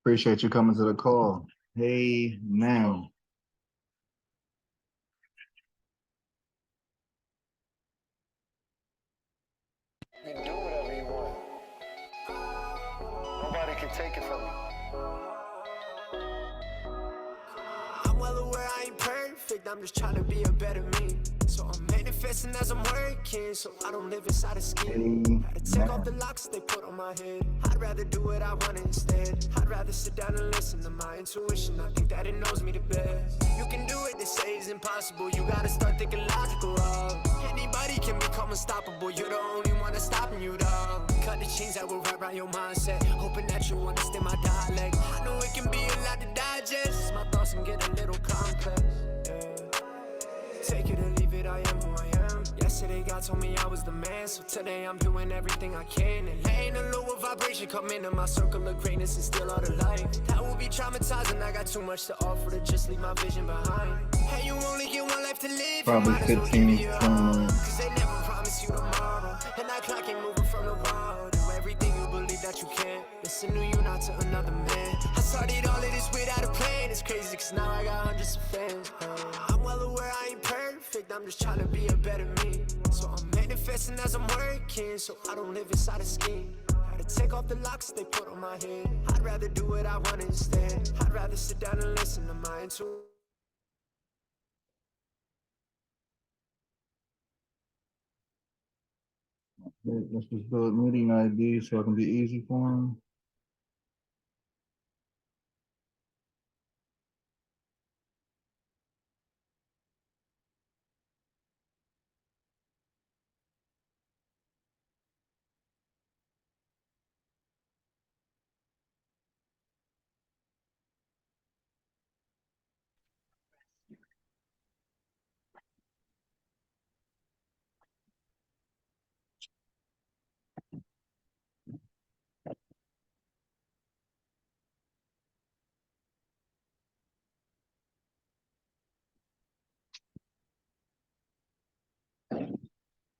Appreciate you coming to the call. Hey, now. You can do whatever you want. Nobody can take it from you. I'm well aware I ain't perfect, I'm just trying to be a better me. So I'm manifesting as I'm working, so I don't live inside a scheme. Had to take off the locks they put on my head. I'd rather do what I want instead. I'd rather sit down and listen to my intuition. I think that it knows me the best. You can do it, they say it's impossible. You gotta start thinking logical. Anybody can become unstoppable. You're the only one that's stopping you, dog. Cut the chains that will wrap around your mindset. Hoping that you understand my dialect. I know it can be a lot to digest. My thoughts can get a little complex. Take it or leave it, I am who I am. Yesterday God told me I was the man, so today I'm doing everything I can. And letting a lower vibration come into my circle of greatness and steal all the light. That will be traumatizing, I got too much to offer to just leave my vision behind. Hey, you only get one life to live, Probably you might as well 15, give it your all. 20 minutes. Cause they never promise you tomorrow. And that clock ain't moving from the wall. Do everything you believe that you can. Listen to you, not to another man. I started all of this without a plan. It's crazy cause now I got hundreds of fans. I'm well aware I ain't perfect, I'm just trying to be a better me. So I'm manifesting as I'm working, so I don't live inside a scheme. Had to take off the locks they put on my head. I'd rather do what I want instead. I'd rather sit down and listen to my intuition. Let's just do a meeting ID so it can be easy for him.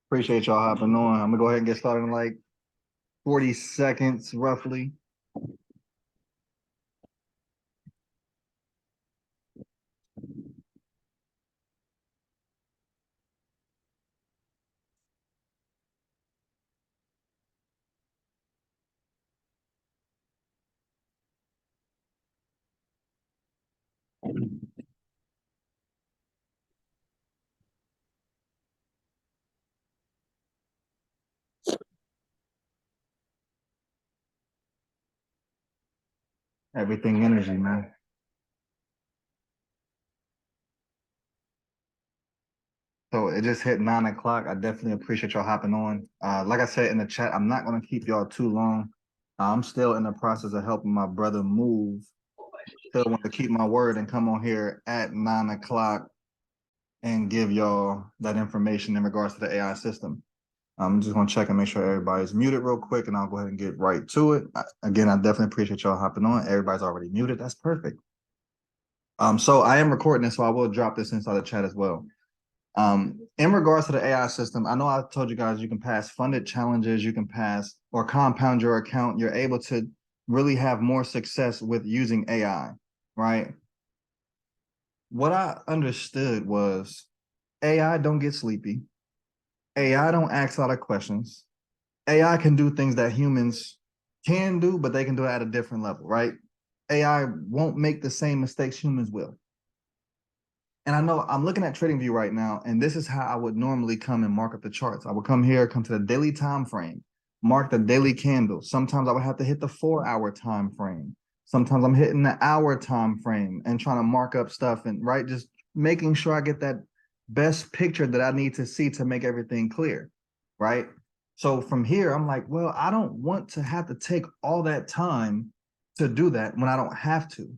Appreciate y'all hopping on. I'm gonna go ahead and get started in like 40 seconds roughly. Everything energy, man. So it just hit 9 o'clock. I definitely appreciate y'all hopping on. Like I said in the chat, I'm not gonna keep y'all too long. I'm still in the process of helping my brother move. Still want to keep my word and come on here at 9 o'clock and give y'all that information in regards to the AI system. I'm just gonna check and make sure everybody's muted real quick, and I'll go ahead and get right to it. Again, I definitely appreciate y'all hopping on. Everybody's already muted. That's perfect. So I am recording this, so I will drop this inside the chat as well. In regards to the AI system, I know I told you guys you can pass funded challenges, you can pass or compound your account. You're able to really have more success with using AI, right? What I understood was AI don't get sleepy. AI don't ask a lot of questions. AI can do things that humans can do, but they can do it at a different level, right? AI won't make the same mistakes humans will. And I know I'm looking at TradingView right now, and this is how I would normally come and mark up the charts. I would come here, come to the daily time frame, mark the daily candle. Sometimes I would have to hit the 4-hour time frame. Sometimes I'm hitting the hour time frame and trying to mark up stuff and right, just making sure I get that best picture that I need to see to make everything clear, right? So from here, I'm like, well, I don't want to have to take all that time to do that when I don't have to.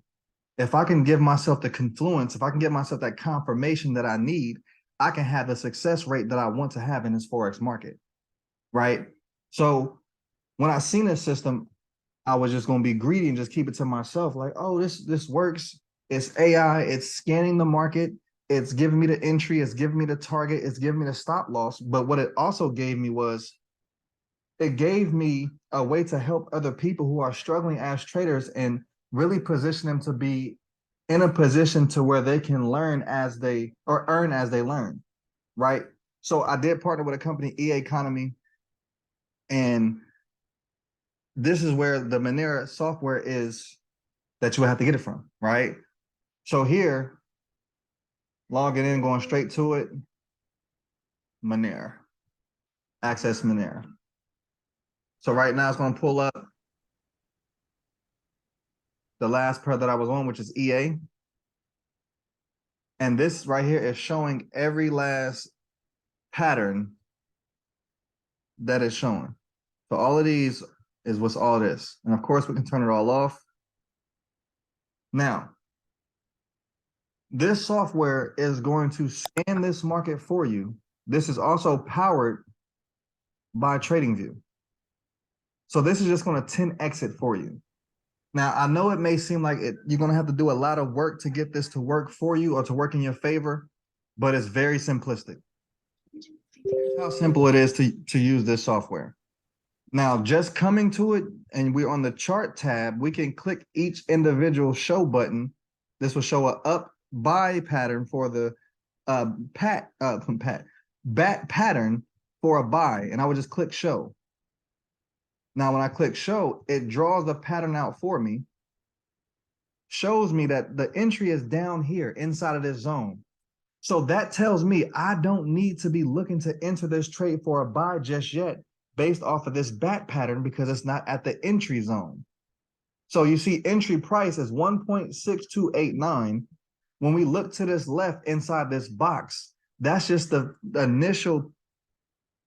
If I can give myself the confluence, if I can give myself that confirmation that I need, I can have the success rate that I want to have in this Forex market, right? So when I seen this system, I was just going to be greedy and just keep it to myself. Like, oh, this works. It's AI. It's scanning the market. It's giving me the entry. It's giving me the target. It's giving me the stop loss. But what it also gave me was it gave me a way to help other people who are struggling as traders and really position them to be in a position to where they can learn as they or earn as they learn, right? So I did partner with a company, EA Economy, and this is where the Manara software is that you would have to get it from, right? So here, logging in, going straight to it, Manara, access Manara. So right now it's going to pull up the last pair that I was on, which is EA. And this right here is showing every last pattern that is showing. So all of these is what's all this. And of course we can turn it all off. Now, this software is going to scan this market for you. This is also powered by TradingView. So this is just going to 10x it for you. Now, I know it may seem like you're going to have to do a lot of work to get this to work for you or to work in your favor, but it's very simplistic. Here's how simple it is to use this software. Now, just coming to it, and we're on the chart tab, we can click each individual show button. This will show a up buy pattern for the bat pattern for a buy, and I would just click show. Now, when I click show, it draws the pattern out for me, shows me that the entry is down here inside of this zone. So that tells me I don't need to be looking to enter this trade for a buy just yet based off of this bat pattern because it's not at the entry zone. So you see entry price is 1.6289. When we look to this left inside this box, that's just the initial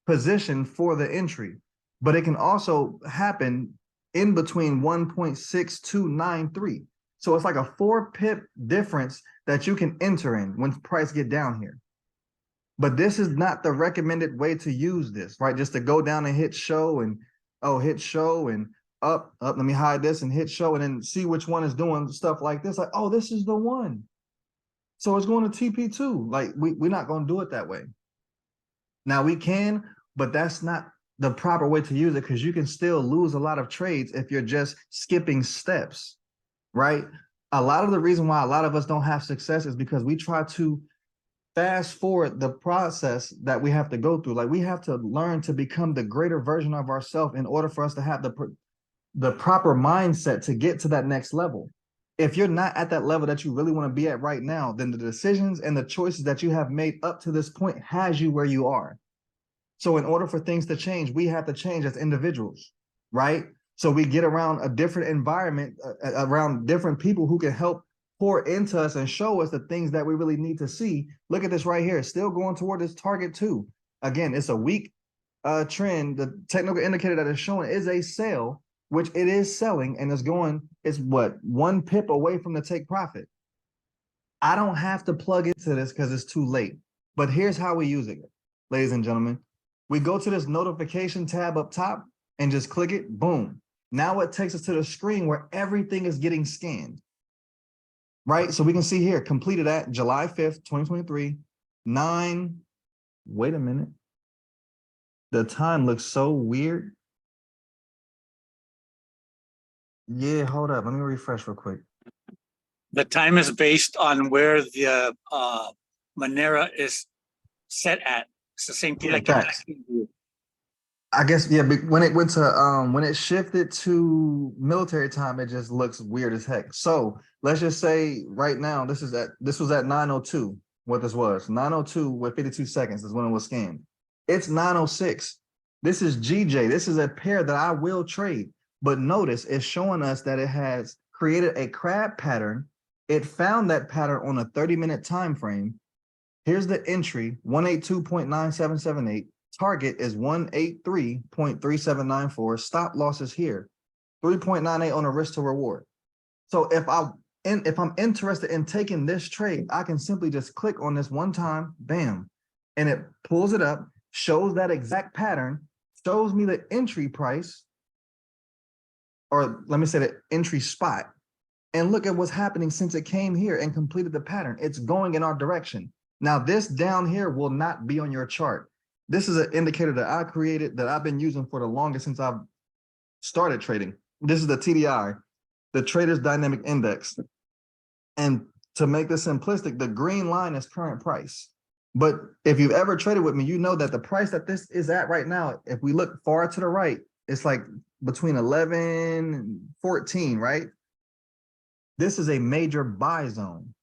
position for the entry. But it can also happen in between 1.6293. So it's like a 4 pip difference that you can enter in when price get down here. But this is not the recommended way to use this, right? Just to go down and hit show and hit show and up, let me hide this and hit show and then see which one is doing stuff like this. Like, oh, this is the one. So it's going to TP2. Like we're not going to do it that way. Now we can, but that's not the proper way to use it because you can still lose a lot of trades if you're just skipping steps, right? A lot of the reason why a lot of us don't have success is because we try to fast forward the process that we have to go through. Like we have to learn to become the greater version of ourselves in order for us to have the proper mindset to get to that next level. If you're not at that level that you really want to be at right now, then the decisions and the choices that you have made up to this point has you where you are. So in order for things to change, we have to change as individuals, right? So we get around a different environment, around different people who can help pour into us and show us the things that we really need to see. Look at this right here. It's still going toward this target too. Again, it's a weak trend. The technical indicator that is showing is a sell, which it is selling and it's what, 1 pip away from the take profit. I don't have to plug into this because it's too late. But here's how we use it, ladies and gentlemen. We go to this notification tab up top and just click it, boom. Now it takes us to the screen where everything is getting scanned, right? So we can see here, completed at July 5th, 2023, wait a minute. The time looks so weird. Yeah, hold up, let me refresh real quick. The time is based on where the Manara is set at. It's the same thing. Yeah, Like facts. I guess, yeah, but when it went to when it shifted to military time, it just looks weird as heck. So let's just say right now, this was at 9:02, what this was. 9:02 with 52 seconds is when it was scanned. It's 9:06. This is GJ. This is a pair that I will trade. But notice it's showing us that it has created a crab pattern. It found that pattern on a 30-minute time frame. Here's the entry, 182.9778. Target is 183.3794. Stop loss is here, 3.98 on a risk to reward. So if I'm interested in taking this trade, I can simply just click on this one time, bam, and it pulls it up, shows that exact pattern, shows me the entry price, or let me say the entry spot, and look at what's happening since it came here and completed the pattern. It's going in our direction. Now this down here will not be on your chart. This is an indicator that I created that I've been using for the longest since I've started trading. This is the TDI. the trader's dynamic index. And to make this simplistic, the green line is current price. But if you've ever traded with me, you know that the price that this is at right now, if we look far to the right, it's like between 11 and 14, right? This is a major buy zone.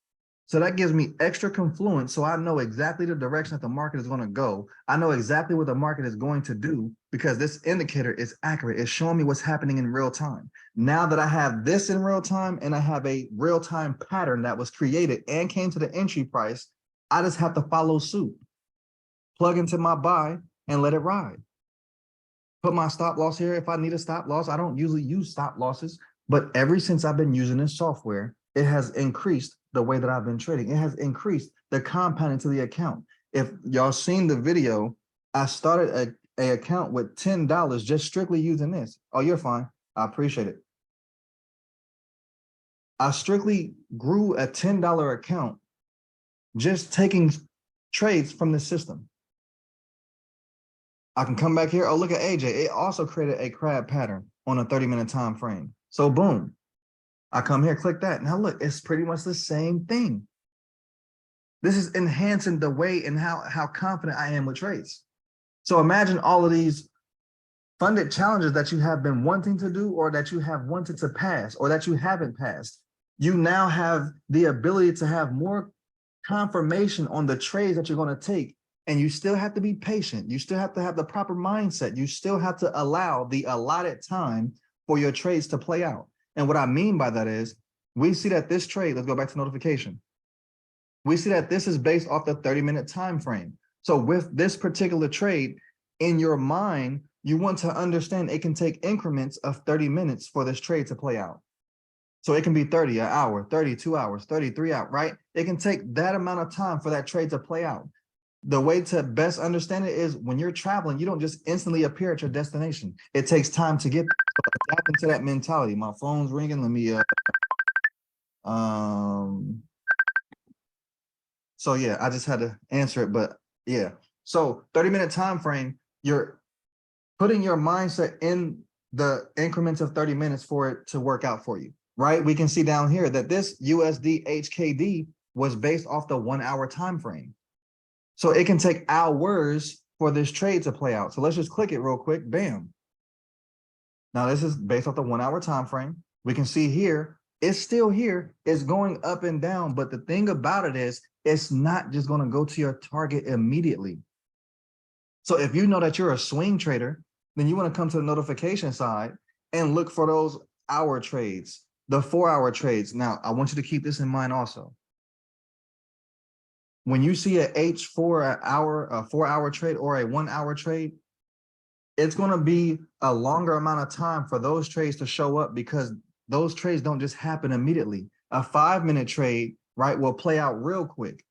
So that gives me extra confluence. So I know exactly the direction that the market is going to go. I know exactly what the market is going to do because this indicator is accurate. It's showing me what's happening in real time. Now that I have this in real time and I have a real time pattern that was created and came to the entry price, I just have to follow suit, plug into my buy and let it ride. Put my stop loss here if I need a stop loss. I don't usually use stop losses, but ever since I've been using this software, it has increased the way that I've been trading. It has increased the compounding to the account. If y'all seen the video, I started a account with $10 just strictly using this. Oh, you're fine. I appreciate it. I strictly grew a $10 account just taking trades from the system. I can come back here. Oh, look at AJ. It also created a crab pattern on a 30-minute time frame. So boom, I come here, click that. Now look, it's pretty much the same thing. This is enhancing the way and how confident I am with trades. So imagine all of these funded challenges that you have been wanting to do or that you have wanted to pass or that you haven't passed. You now have the ability to have more confirmation on the trades that you're going to take. And you still have to be patient. You still have to have the proper mindset. You still have to allow the allotted time for your trades to play out. And what I mean by that is we see that this trade, let's go back to notification. We see that this is based off the 30-minute time frame. So with this particular trade, in your mind, you want to understand it can take increments of 30 minutes for this trade to play out. So it can be 30 an hour, 32 hours, 33 hours, right? It can take that amount of time for that trade to play out. The way to best understand it is when you're traveling, you don't just instantly appear at your destination. It takes time to get so adapt into that mentality. My phone's ringing. Let me so yeah, I just had to answer it, but yeah. So 30-minute time frame, you're putting your mindset in the increments of 30 minutes for it to work out for you, right? We can see down here that this USD HKD was based off the 1 hour time frame. So it can take hours for this trade to play out. So let's just click it real quick. Bam. Now this is based off the 1 hour time frame. We can see here, it's still here. It's going up and down. But the thing about it is, it's not just going to go to your target immediately. So if you know that you're a swing trader, then you want to come to the notification side and look for those hour trades, the 4 hour trades. Now, I want you to keep this in mind also. When you see a H4 hour, a 4 hour trade or a 1 hour trade, it's going to be a longer amount of time for those trades to show up because those trades don't just happen immediately. A 5-minute trade, right, will play out real quick,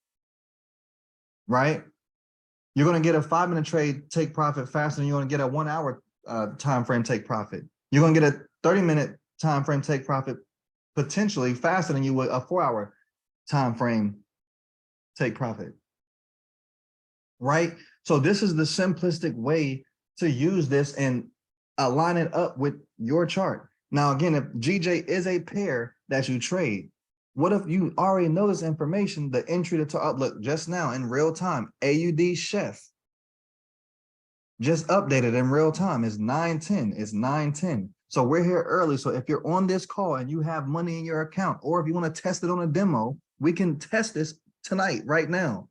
right? You're going to get a 5-minute trade take profit faster than you're going to get a 1 hour time frame take profit. You're going to get a 30-minute time frame take profit potentially faster than you would a 4 hour time frame take profit, right? So this is the simplistic way to use this and align it up with your chart. Now, again, if GJ is a pair that you trade, what if you already know this information, the entry to outlook just now in real time, AUD chef, just updated in real time, is 9:10, it's 9:10. So we're here early. So if you're on this call and you have money in your account, or if you want to test it on a demo, we can test this tonight, right now,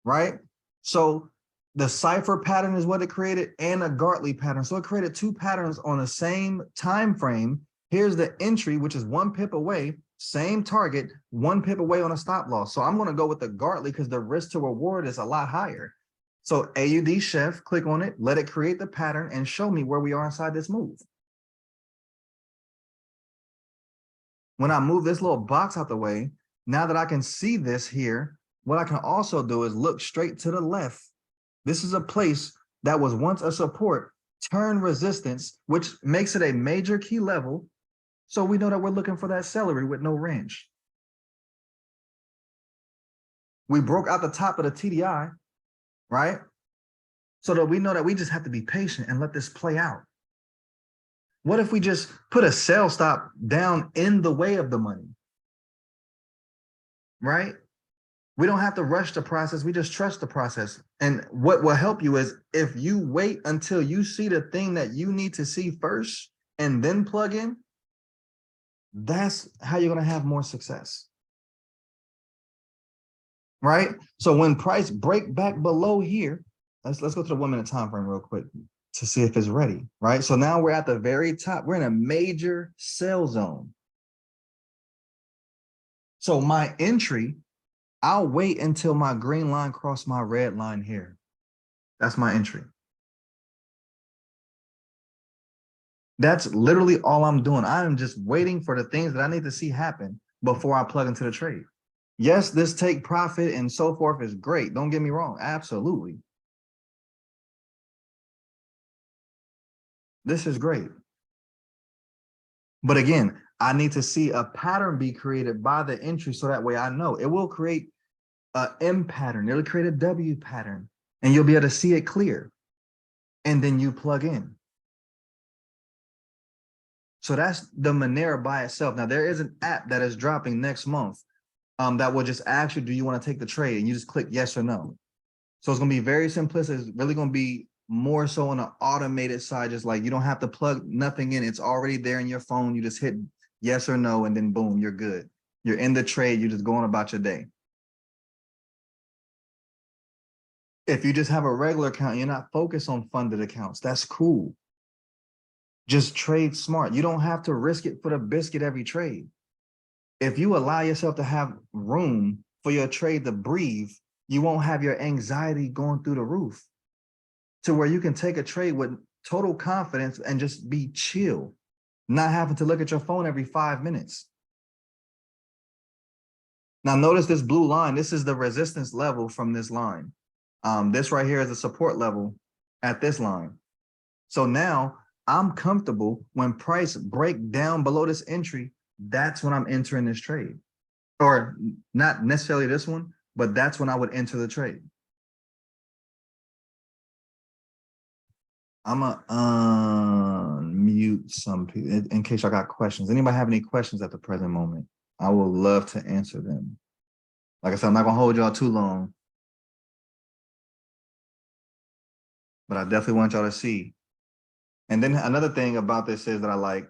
right? So the cipher pattern is what it created and a Gartley pattern. So it created 2 patterns on the same time frame. Here's the entry, which is 1 pip away, same target, 1 pip away on a stop loss. So I'm going to go with the Gartley because the risk to reward is a lot higher. So AUD chef, click on it, let it create the pattern and show me where we are inside this move. When I move this little box out the way, now that I can see this here, what I can also do is look straight to the left. This is a place that was once a support, turn resistance, which makes it a major key level. So we know that we're looking for that celery with no range. We broke out the top of the TDI, right? So that we know that we just have to be patient and let this play out. What if we just put a sell stop down in the way of the money? Right? We don't have to rush the process. We just trust the process. And what will help you is if you wait until you see the thing that you need to see first and then plug in, that's how you're going to have more success. Right? So when price break back below here, let's go to the 1 minute time frame real quick to see if it's ready. Right? So now we're at the very top. We're in a major sell zone. So my entry, I'll wait until my green line cross my red line here. That's my entry. That's literally all I'm doing. I'm just waiting for the things that I need to see happen before I plug into the trade. Yes, this take profit and so forth is great. Don't get me wrong. Absolutely. This is great. But again, I need to see a pattern be created by the entry so that way I know. It will create an M pattern. It'll create a W pattern and you'll be able to see it clear. And then you plug in. So that's the Manara by itself. Now there is an app that is dropping next month that will just ask you, do you want to take the trade? And you just click yes or no. So it's going to be very simplistic. It's really going to be more so on an automated side, just like you don't have to plug nothing in. It's already there in your phone. You just hit yes or no, and then boom, you're good. You're in the trade. You're just going about your day. If you just have a regular account, you're not focused on funded accounts. That's cool. Just trade smart. You don't have to risk it for the biscuit every trade. If you allow yourself to have room for your trade to breathe, you won't have your anxiety going through the roof to where you can take a trade with total confidence and just be chill, not having to look at your phone every 5 minutes. Now notice this blue line. This is the resistance level from this line. This right here is the support level at this line. So now I'm comfortable when price break down below this entry. That's when I'm entering this trade, or not necessarily this one, but that's when I would enter the trade. I'm gonna unmute some people in case I got questions. Anybody have any questions at the present moment? I would love to answer them. Like I said, I'm not gonna hold y'all too long, but I definitely want y'all to see. And then another thing about this is that I like,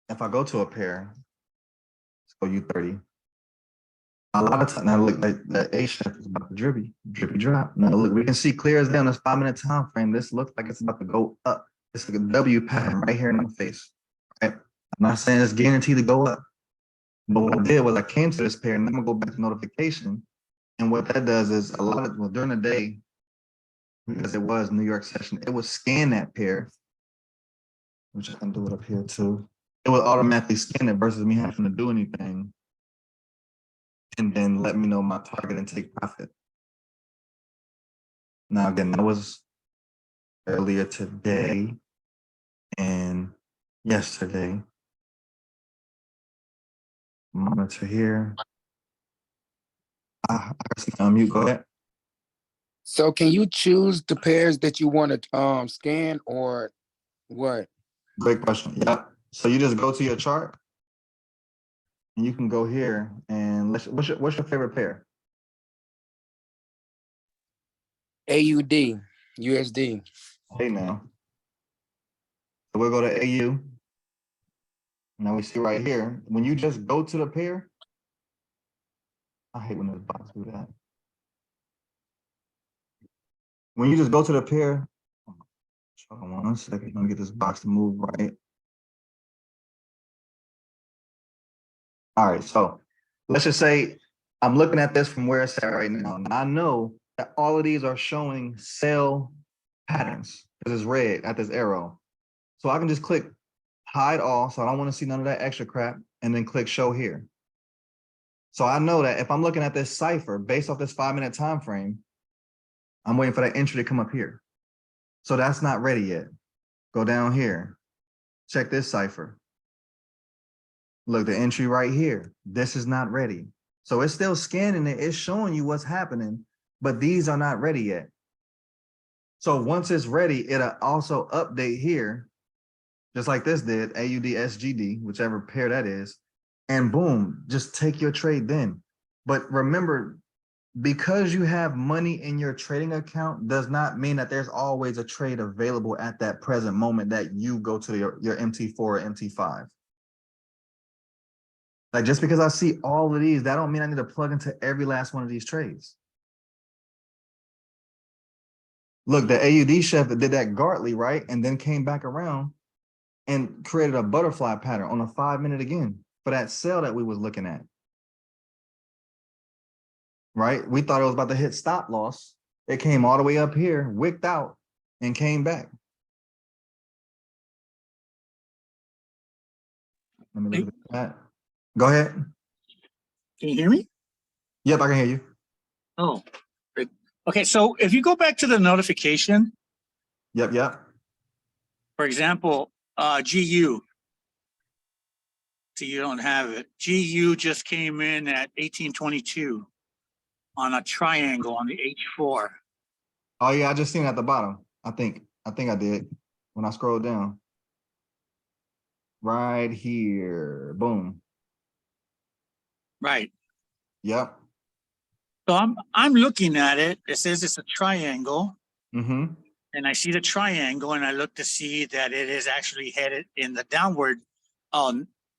if I go to a pair, let's go U30. A lot of time now, look, like the A shape is about to drippy drop. Now look, we can see clear as day on this 5 minute time frame. This looks like it's about to go up. It's like a W pattern right here in my face. Right? I'm not saying it's guaranteed to go up, but what I did was I came to this pair, and I'm gonna go back to notification. And what that does is a lot of, well, during the day, because it was New York session, it would scan that pair. I'm just gonna do it up here too. It would automatically scan it versus me having to do anything. And then let me know my target and take profit. Now, again, that was earlier today and yesterday. Monitor here. I unmute, go ahead. So can you choose the pairs that you want to scan or what? Great question. Yeah. So you just go to your chart and you can go here and what's your favorite pair? AUD, USD. Hey now. So we'll go to AU. Now we see right here, when you just go to the pair, I hate when those bots do that. When you just go to the pair, hold on 1 second, I'm gonna get this box to move right. All right, so let's just say I'm looking at this from where it's at right now. And I know that all of these are showing sell patterns because it's red at this arrow. So I can just click hide all, so I don't want to see none of that extra crap, and then click show here. So I know that if I'm looking at this cipher based off this 5 minute time frame, I'm waiting for that entry to come up here. So that's not ready yet. Go down here, check this cipher. Look, the entry right here, this is not ready. So it's still scanning it, it's showing you what's happening, but these are not ready yet. So once it's ready, it'll also update here just like this did, AUD, SGD, whichever pair that is, and boom, just take your trade then. But remember, because you have money in your trading account does not mean that there's always a trade available at that present moment that you go to your MT4 or MT5. Like just because I see all of these, that don't mean I need to plug into every last one of these trades. Look, the AUD chef that did that Gartley, right? And then came back around and created a butterfly pattern on a 5-minute again for that sell that we was looking at. Right? We thought it was about to hit stop loss. It came all the way up here, wicked out, and came back. Let me look at that. Go ahead. Can you hear me? Yep, I can hear you. Oh, great. Okay. So if you go back to the notification, Yep. for example, GU. So you don't have it. GU just came in at 1822 on a triangle on the H4. Oh yeah, I just seen it at the bottom. I think I did when I scrolled down. Right here. Boom. Right. Yep. So I'm looking at it. It says it's a triangle. Mm-hmm. And I see the triangle and I look to see that it is actually headed in the downward.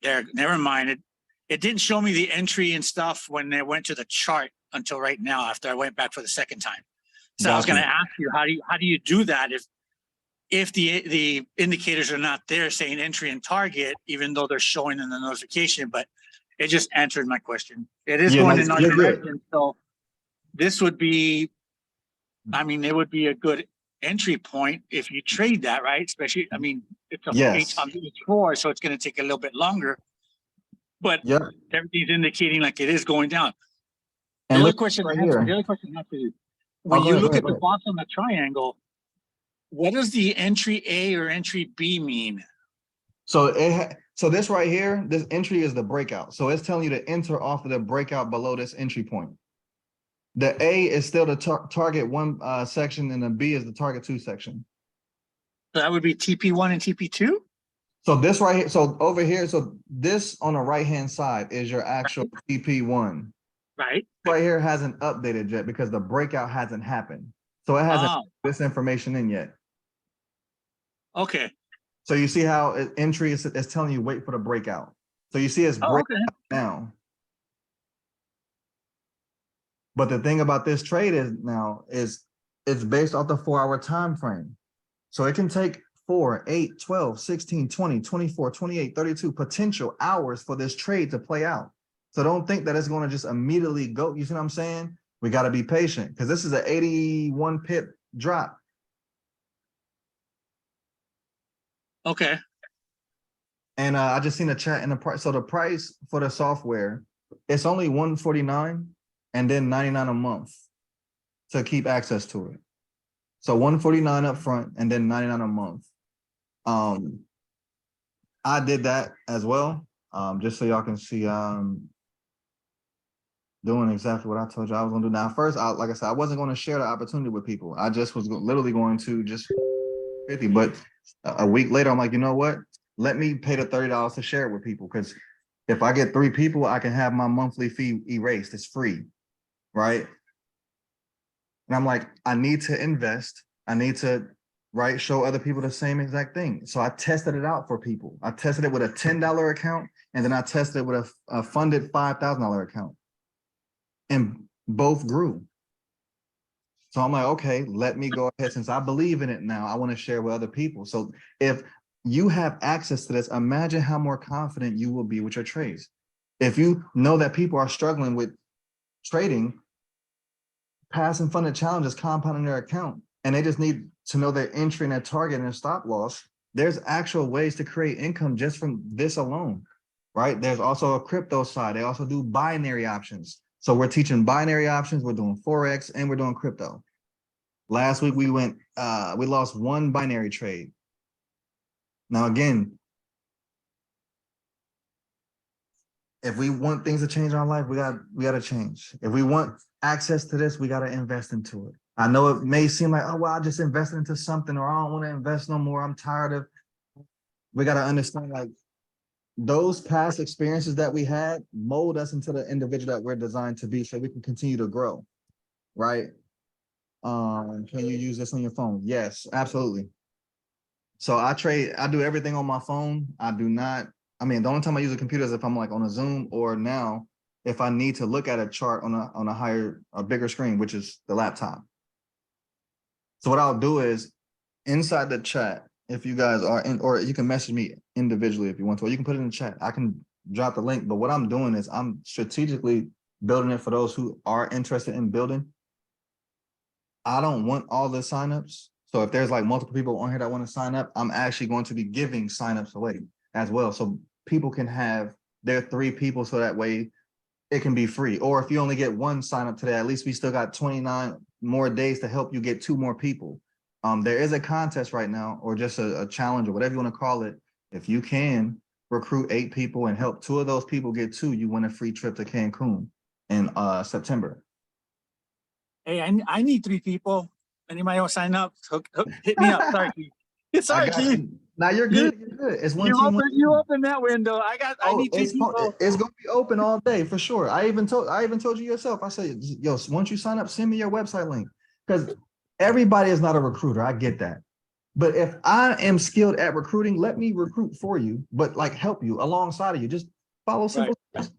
There, never mind. It didn't show me the entry and stuff when they went to the chart until right now after I went back for the second time. So I was going to ask you, how do you do that if the indicators are not there saying entry and target, even though they're showing in the notification? But it just answered my question. It is going in our direction. So this would be, I mean, it would be a good entry point if you trade that, right? Especially, I mean, it's a H4, so it's going to take a little bit longer. But everything's indicating like it is going down. The other question I have for you, when you look at the box on the triangle, what does the entry A or entry B mean? So so this right here, this entry is the breakout. So it's telling you to enter off of the breakout below this entry point. The A is still the target 1 section, and the B is the target 2 section. So that would be TP1 and TP2? So this right here, so over here, so this on the right-hand side is your actual TP1. Right. Right here hasn't updated yet because the breakout hasn't happened. So it hasn't this information in yet. Okay. So you see how entry is telling you wait for the breakout. So you see it's breaking now. But the thing about this trade is it's based off the 4-hour time frame. So it can take 4, 8, 12, 16, 20, 24, 28, 32 potential hours for this trade to play out. So don't think that it's going to just immediately go. You see what I'm saying? We got to be patient because this is an 81 pip drop. Okay. And I just seen a chat in the price. So the price for the software, it's only $149 and then $99 a month to keep access to it. So $149 up front and then $99 a month. I did that as well, just so y'all can see doing exactly what I told you I was gonna do. Now, first, like I said, I wasn't going to share the opportunity with people. I just was literally going to just 50, but a week later, I'm like, you know what? Let me pay the $30 to share it with people, because if I get 3 people, I can have my monthly fee erased. It's free, right? And I'm like, I need to invest. I need to, right, show other people the same exact thing. So I tested it out for people. I tested it with a $10 account, and then I tested it with a funded $5,000 account. And both grew. So I'm like, okay, let me go ahead. Since I believe in it now, I want to share with other people. So if you have access to this, imagine how more confident you will be with your trades. If you know that people are struggling with trading, pass and funded challenges, compounding their account, and they just need to know their entry and their target and their stop loss, there's actual ways to create income just from this alone, right? There's also a crypto side. They also do binary options. So we're teaching binary options, we're doing Forex, and we're doing crypto. Last week we lost 1 binary trade. Now, again, if we want things to change in our life, we got to change. If we want access to this, we got to invest into it. I know it may seem like, oh, well, I just invested into something, or I don't want to invest no more. I'm tired of. we got to understand like those past experiences that we had mold us into the individual that we're designed to be so we can continue to grow, right? Can you use this on your phone? Yes, absolutely. So I do everything on my phone. I do not, I mean, the only time I use a computer is if I'm like on a Zoom, or now if I need to look at a chart on a bigger screen, which is the laptop. So what I'll do is inside the chat, if you guys are in, or you can message me individually if you want to, or you can put it in the chat. I can drop the link, but what I'm doing is I'm strategically building it for those who are interested in building. I don't want all the signups. So if there's like multiple people on here that want to sign up, I'm actually going to be giving signups away as well. So people can have their 3 people, so that way it can be free. Or if you only get 1 sign up today, at least we still got 29 more days to help you get 2 more people. There is a contest right now, or just a challenge, or whatever you want to call it. If you can recruit 8 people and help 2 of those people get 2, you win a free trip to Cancun in September. Hey, I need 3 people. Anybody want to sign up? Hit me up. Sorry, Keith. Sorry, Keith. Now you're good. You're good. It's one team. You open that window. I need 2 people. It's gonna be open all day for sure. I even told you yourself. I said, yo, once you sign up, send me your website link, because everybody is not a recruiter. I get that. But if I am skilled at recruiting, let me recruit for you, but like help you alongside of you. Just follow simple steps.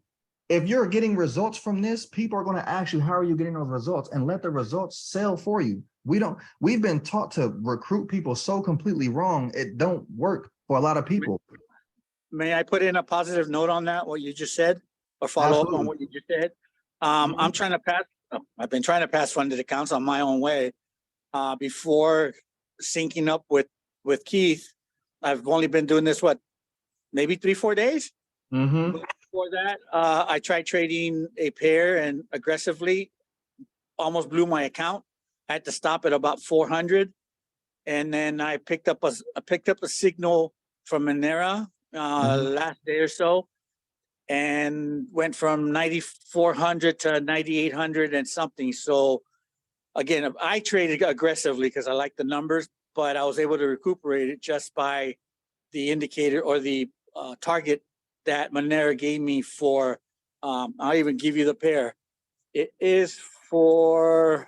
If you're getting results from this, people are going to ask you, how are you getting those results? And let the results sell for you. We've been taught to recruit people so completely wrong. It don't work for a lot of people. May I put in a positive note on that, what you just said, or follow up on what you just said? I'm trying to pass, I've been trying to pass funded accounts on my own way. Before syncing up with Keith, I've only been doing this, maybe 3-4 days? Before that, I tried trading a pair and aggressively almost blew my account. I had to stop at about 400, and then I picked up a signal from Manara last day or so, and went from 9,400 to 9,800 and something. So again, I traded aggressively because I like the numbers, but I was able to recuperate it just by the indicator or the target that Manara gave me for, I'll even give you the pair. It is for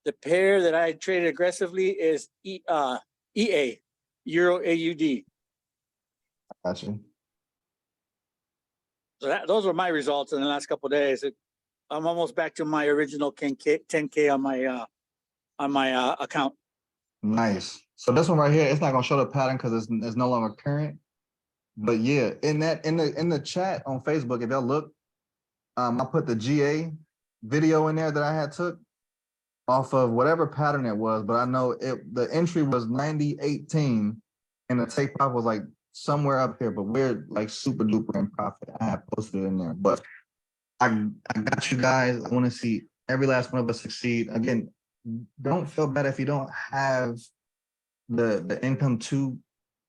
the pair that I traded aggressively is EA, Euro AUD. Gotcha. So those were my results in the last couple of days. I'm almost back to my original 10K on my account. Nice. So this one right here, it's not gonna show the pattern because it's no longer current. But yeah, in the chat on Facebook, if y'all look, I put the GA video in there that I had took off of whatever pattern it was, but I know the entry was 90.18 and the take profit was like somewhere up here, but we're like super duper in profit. I have posted it in there, but I got you guys. I want to see every last one of us succeed. Again, don't feel bad if you don't have the income to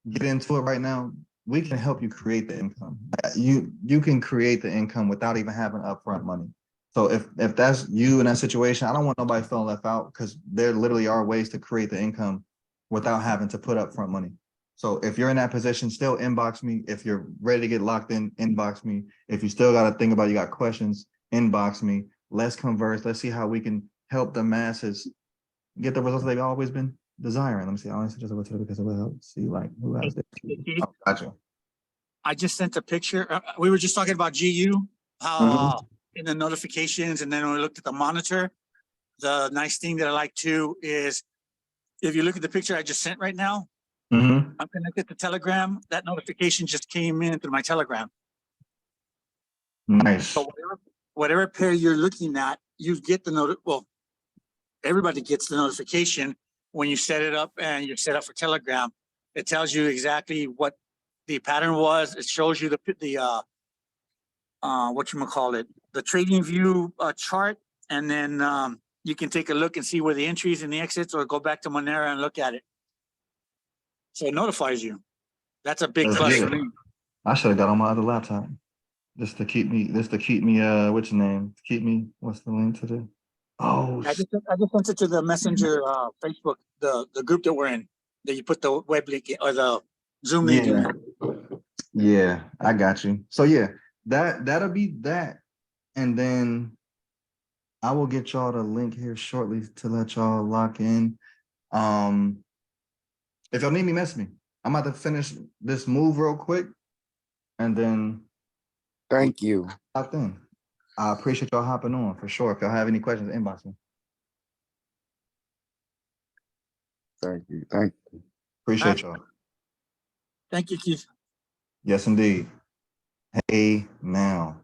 get into it right now. We can help you create the income. You can create the income without even having upfront money. So if that's you in that situation, I don't want nobody feeling left out, because there literally are ways to create the income without having to put upfront money. So if you're in that position, still inbox me. If you're ready to get locked in, inbox me. If you still got to think about, you got questions, inbox me. Let's converse. Let's see how we can help the masses get the results they've always been desiring. Let me see. I only suggest over to because it will help. See, like, who has this? Oh, gotcha. I just sent a picture. We were just talking about GU in the notifications, and then when we looked at the monitor, the nice thing that I like too is if you look at the picture I just sent right now, I'm connected to Telegram. That notification just came in through my Telegram. Nice. So whatever pair you're looking at, you get the well, everybody gets the notification when you set it up and you're set up for Telegram. It tells you exactly what the pattern was. It shows you the whatchamacallit, the trading view chart, and then you can take a look and see where the entries and the exits, or go back to Manara and look at it. So it notifies you. That's a big plus for me. I should have got on my other laptop just to keep me, what's your name? To keep me, what's the link to the? Oh, I just sent it to the Messenger Facebook, the group that we're in, that you put the web link in, or the Zoom Yeah, meeting. yeah, I got you. So yeah, that'll be that. And then I will get y'all the link here shortly to let y'all lock in. Um, if y'all need me, mess me. I'm about to finish this move real quick and then Thank you. locked in. I appreciate y'all hopping on for sure. If y'all have any questions, inbox me. Thank you. Thank you. Appreciate y'all. Thank you, Keith. Yes, indeed. Hey, now.